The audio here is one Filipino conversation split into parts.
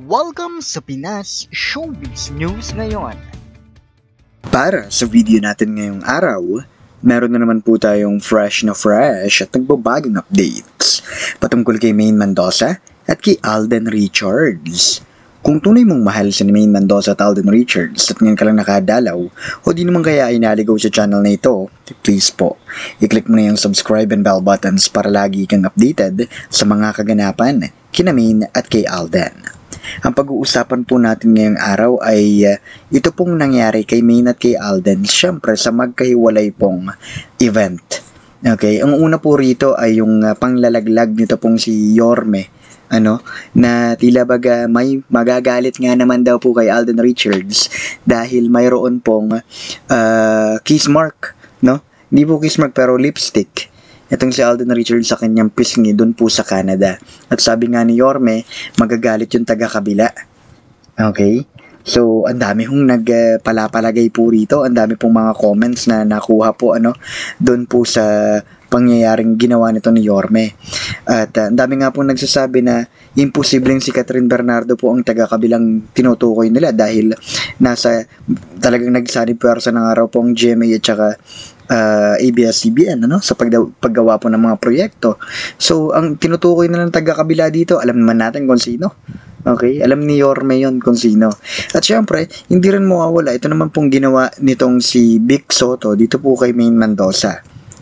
Welcome sa Pinas Showbiz News ngayon. Para sa video natin ngayong araw, meron na naman po tayong fresh at nagbabagong updates patungkol kay Maine Mendoza at kay Alden Richards. Kung tunay mong mahal si Maine Mendoza at Alden Richards at ngayon ka lang nakadalaw o di naman kaya ay naligaw sa channel na ito, please po, i-click mo na yung subscribe and bell buttons para lagi kang updated sa mga kaganapan kina Maine at kay Alden. Ang pag-uusapan po natin ngayong araw ay ito pong nangyari kay Maine at kay Alden, syempre sa magkahiwalay pong event. Okay, ang una po rito ay yung panglalaglag nito pong si Yorme, na tila baga may magagalit nga naman daw po kay Alden Richards dahil mayroon pong kiss mark, no? Hindi po kiss mark pero lipstick. Itong si Alden Richards sa kanyang pisngi doon po sa Canada. At sabi nga ni Yorme, magagalit yung taga-kabila. Okay? So, ang dami hong nagpalapalagay po rito. Ang dami pong mga comments na nakuha po doon po sa pangyayaring ginawa nito ni Yorme. At ang dami nga pong nagsasabi na imposibleng si Catherine Bernardo po ang taga-kabilang tinutukoy nila dahil talagang nagsanib puwersa ng araw po ang GMA at saka ABS-CBN sa paggawa po ng mga proyekto. So, ang tinutukoy na ng taga-kabila dito, alam naman natin kung sino. Okay? Alam ni Yorme yon kung sino. At syempre, hindi rin mawawala. Ito naman pong ginawa nitong si Vic Soto dito po kay Maine Mendoza.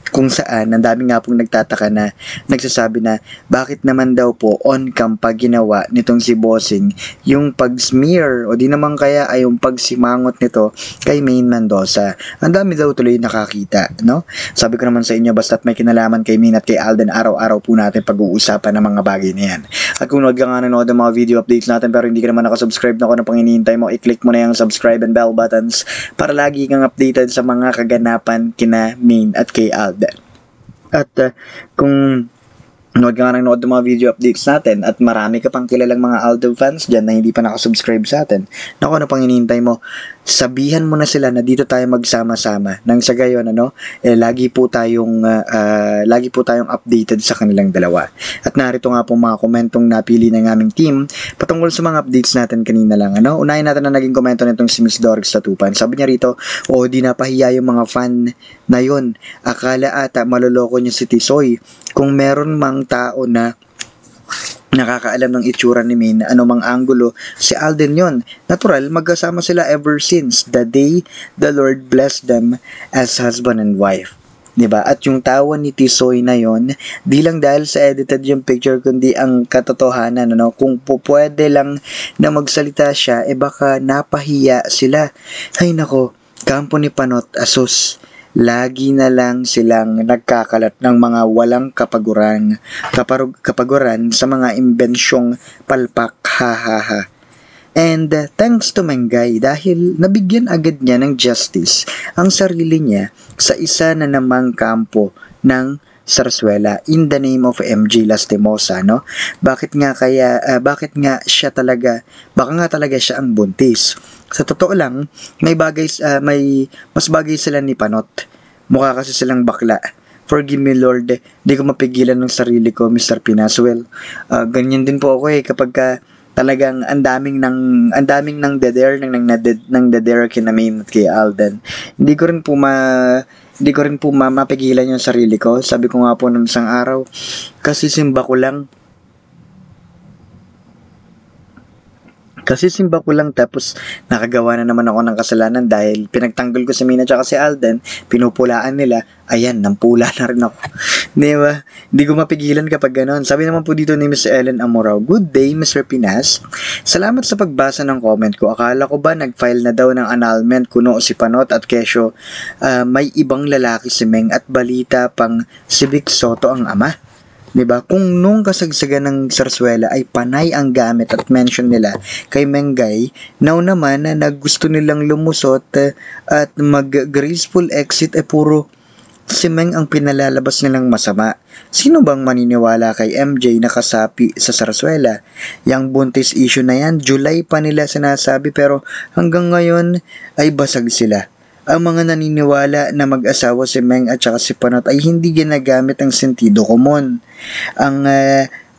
Kung saan, ang dami nga pong nagtataka na nagsasabi na bakit naman daw po on-cam pa ginawa nitong si Bossing yung pag-smear o di naman kaya ay yung pagsimangot nito kay Maine Mendoza. Ang dami daw tuloy nakakita, no? Sabi ko naman sa inyo, basta't may kinalaman kay Maine at kay Alden, araw-araw po natin pag-uusapan ng mga bagay na yan. At kung huwag ka nga nanood ng mga video updates natin pero hindi ka naman nakasubscribe na kung ano pang hinihintay mo, i-click mo na yung subscribe and bell buttons para lagi kang updated sa mga kaganapan kina Maine at kay Alden. At kung nanood ka nga nanood ng mga video updates natin at marami ka pang kilalang mga Alden fans dyan na hindi pa nakasubscribe sa atin, naku, ano pang hinihintay mo? Sabihan mo na sila na dito tayo magsama-sama nang sa gayon lagi po tayong updated sa kanilang dalawa. At narito nga po mga komentong napili ng aming team patungkol sa mga updates natin kanina lang. Unahin natin na naging komento nitong si Miss Dorix Tatupan. Sabi niya rito, di napahiya yung mga fan na yun. Akala ata maloloko niya si Tisoy. Kung meron mang tao na nakakaalam ng itsura ni Maine, anumang anggulo, si Alden yon. Natural, magkasama sila ever since the day the Lord blessed them as husband and wife. Diba? At yung tawa ni Tisoy na yon, di lang dahil sa edited yung picture, kundi ang katotohanan, kung pwede lang na magsalita siya, baka napahiya sila. Ay nako, kampo ni Panot, asus. Lagi na lang silang nagkakalat ng mga walang kapaguran sa mga imbensyong palpak, hahaha. And thanks to Mengay dahil nabigyan agad niya ng justice ang sarili niya sa isa na namang kampo ng Sarsuela in the name of MJ Lastimosa, no? Bakit nga siya talaga ang buntis? Sa totoo lang, may mas bagay sila ni Panot. Mukha kasi silang bakla. Forgive me Lord, di ko mapigilan ng sarili ko, Mr. Pinaswell. Ganyan din po ako kapag talagang ang daming nang deder kina Maine at kay Alden. Hindi ko rin po mapigilan yung sarili ko. Sabi ko nga po nung isang araw, kasi simba ko lang tapos nakagawa na naman ako ng kasalanan dahil pinagtanggol ko si Mina at si Alden, pinupulaan nila, ayan, nampula na rin ako. Diba? Hindi ko mapigilan kapag ganon. Sabi naman po dito ni Miss Ellen Amorao, good day, Mr. Pinas. Salamat sa pagbasa ng comment ko. Akala ko ba nag-file na daw ng annulment kuno si Panot at kesyo may ibang lalaki si Meng at balita pang si Vic Soto ang ama. Diba? Kung nung kasagsagan ng Sarsuela ay panay ang gamit at mention nila kay Mengay, now naman na gusto nilang lumusot at mag-graceful exit puro si Meng ang pinalalabas nilang masama. Sino bang maniniwala kay MJ na kasapi sa Sarsuela? Yang buntis issue na yan, July pa nila sinasabi pero hanggang ngayon ay basag sila. Ang mga naniniwala na mag-asawa si Meng at saka si Panot ay hindi ginagamit ang sentido komon.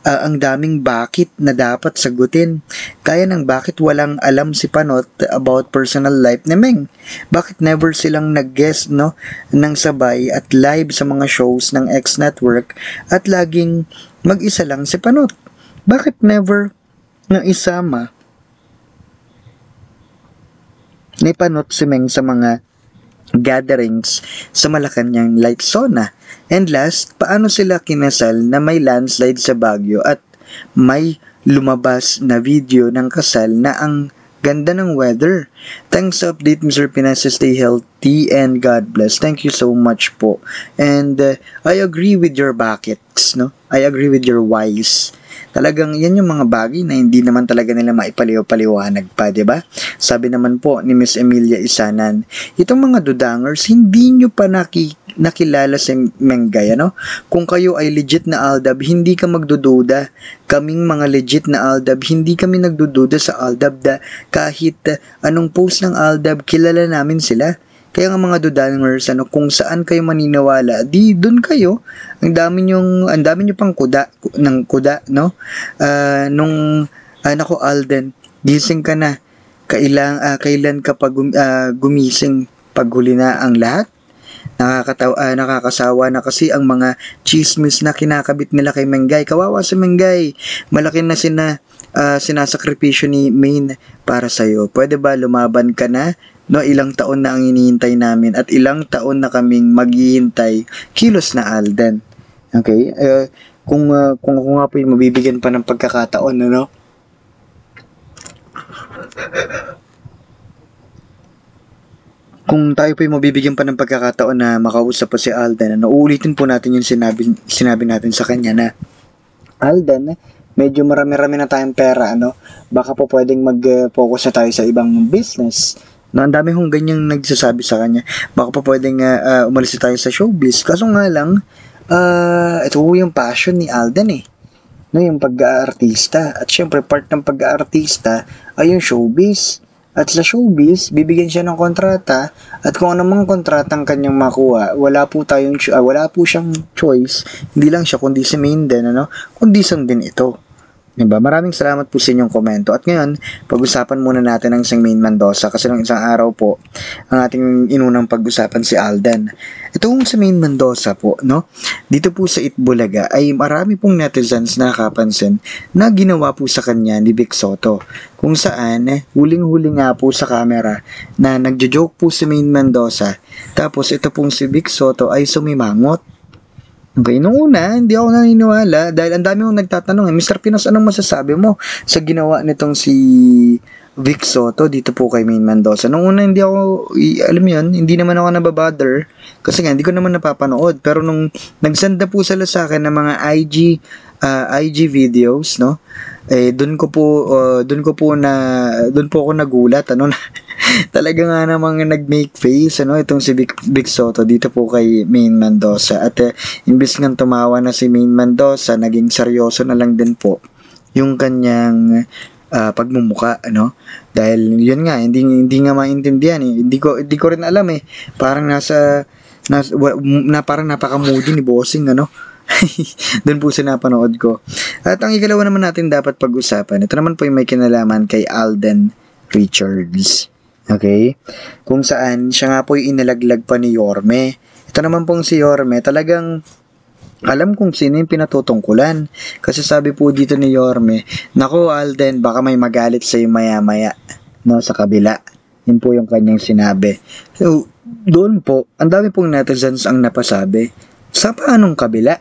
ang daming bakit na dapat sagutin. Kaya ng bakit walang alam si Panot about personal life ni Meng. Bakit never silang nag-guest no, ng sabay at live sa mga shows ng X Network at laging mag-isa lang si Panot. Bakit never na isama ni Panot si Meng sa mga gatherings sa Malacanang like Sona? And last, paano sila kinasal na may landslide sa Baguio at may lumabas na video ng kasal na ang ganda ng weather? Thanks sa update, Mr. Pinas. Stay healthy and God bless. Thank you so much po. And I agree with your bakits, no? I agree with your whys. Talagang yan yung mga bagay na hindi naman talaga nila maipaliw-paliwanag pa, di ba? Sabi naman po ni Miss Emilia Isanan, itong mga dudangers, hindi nyo pa nakilala si Mengay, ano? Kung kayo ay legit na Aldab, hindi ka magdududa. Kaming mga legit na Aldab, hindi kami nagdududa sa Aldab kahit anong post ng Aldab, kilala namin sila. Kaya nga mga dudangers, kung saan kayo maniniwala, di dun kayo. Ang dami nyo pang kuda, no? Nako Alden, gising ka na. Kailan ka pa gumising paghuli na ang lahat? Nakakasawa na kasi ang mga chismis na kinakabit nila kay Mengay. Kawawa si Mengay. Malaki na sinasakripisyo ni Main para sa'yo. Pwede ba lumaban ka na? No, ilang taon na ang hinihintay namin at ilang taon na kaming maghihintay. Kilos na Alden. Okay? Kung ako nga po yung mabibigyan pa ng pagkakataon, ano? Kung tayo po yung mabibigyan pa ng pagkakataon na makausap po si Alden, uulitin po natin yung sinabi natin sa kanya na, Alden, medyo marami-rami na tayong pera, ano? Baka po pwedeng mag-focus na tayo sa ibang business. No, ang dami hong ganyang nagsasabi sa kanya. Baka po pwedeng umalis na tayo sa showbiz. Kaso nga lang, ito po yung passion ni Alden eh. No, yung pag-aartista. At syempre, part ng pag-aartista ay yung showbiz. At sa showbiz, bibigyan siya ng kontrata. At kung anumang kontratang kanyang makuha, wala po siyang choice. Hindi lang siya, kundi si Main din, ano? Kondisyon din ito. Diba? Maraming salamat po sa inyong komento. At ngayon, pag-usapan muna natin ang isang Main Mendoza kasi nung isang araw po, ang ating inunang pag-usapan si Alden. Itong sa Main Mendoza po, no? Dito po sa Itbulaga ay marami pong netizens na nakapansin na ginawa po sa kanya ni Vic Soto. Kung saan, huling-huli nga po sa camera na nagjo-joke po si Main Mendoza. Tapos ito pong si Vic Soto ay sumimangot. Okay, nung una, hindi ako naniniwala dahil ang dami kong nagtatanong, Mr. Pinas, anong masasabi mo sa ginawa nitong si Vic Soto dito po kay Main Mendoza? Nung una, hindi ako, alam mo yun, hindi naman ako nababother kasi nga, hindi ko naman napapanood. Pero nung nagsenda po sila sa akin ng mga IG videos, no? Doon po ako nagulat, ano? Talaga nga namang nag-make face, ano, itong si Vic Soto dito po kay Main Mendoza. At imbis nga tumawa na si Main Mendoza, naging seryoso na lang din po yung kanyang pagmumuka, ano? Dahil yun nga, hindi nga maintindihan eh. Hindi ko rin alam eh. Parang parang napaka-moody ni Bossing, ano? Doon po sa napanood ko. At ang ikalawa naman natin dapat pag-usapan, ito naman po yung may kinalaman kay Alden Richards. Okay? Kung saan, siya nga po yung inalaglag pa ni Yorme. Ito naman pong si Yorme, talagang alam kung sino yung pinatutungkulan. Kasi sabi po dito ni Yorme, nako Alden, baka may magalit sa'yo maya-maya, no, sa kabila. Yun po yung kanyang sinabi. So, doon po, ang dami pong netizens ang napasabi. Sa paanong kabila?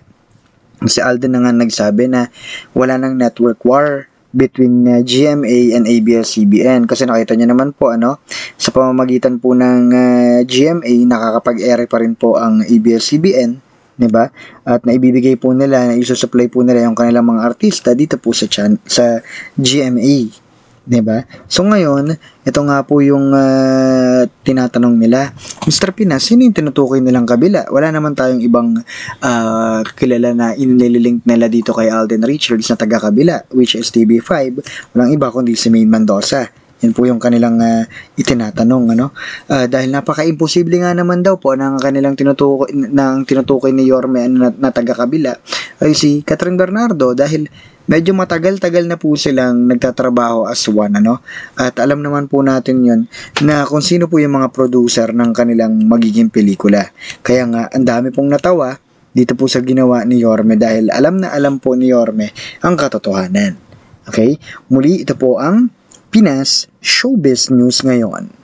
Si Alden na nga nagsabi na wala nang network war between GMA and ABS-CBN kasi nakita niyo naman po, ano, sa pamamagitan po ng GMA nakakapag-ere pa rin po ang ABS-CBN, 'di ba? At naibibigay po nila, na isusupply po nila yung kanilang mga artista dito po sa GMA, 'di ba? So ngayon, ito nga po yung tinatanong nila, Mr. Pinas, sino yung tinutukoy nilang kabila? Wala naman tayong ibang kilala na inililink nila dito kay Alden Richards na taga-kabila, which is TV5. Walang iba kundi si Main Mendoza. Yan po yung kanilang itinatanong, ano? Dahil napaka-imposible nga naman daw po ng kanilang tinutukoy ni Yorme na taga-kabila ay si Catherine Bernardo, dahil medyo matagal-tagal na po silang nagtatrabaho as one, ano? At alam naman po natin yun na kung sino po yung mga producer ng kanilang magiging pelikula. Kaya nga, ang dami pong natawa dito po sa ginawa ni Yorme dahil alam na alam po ni Yorme ang katotohanan. Okay? Muli, ito po ang Pinas Showbiz News ngayon.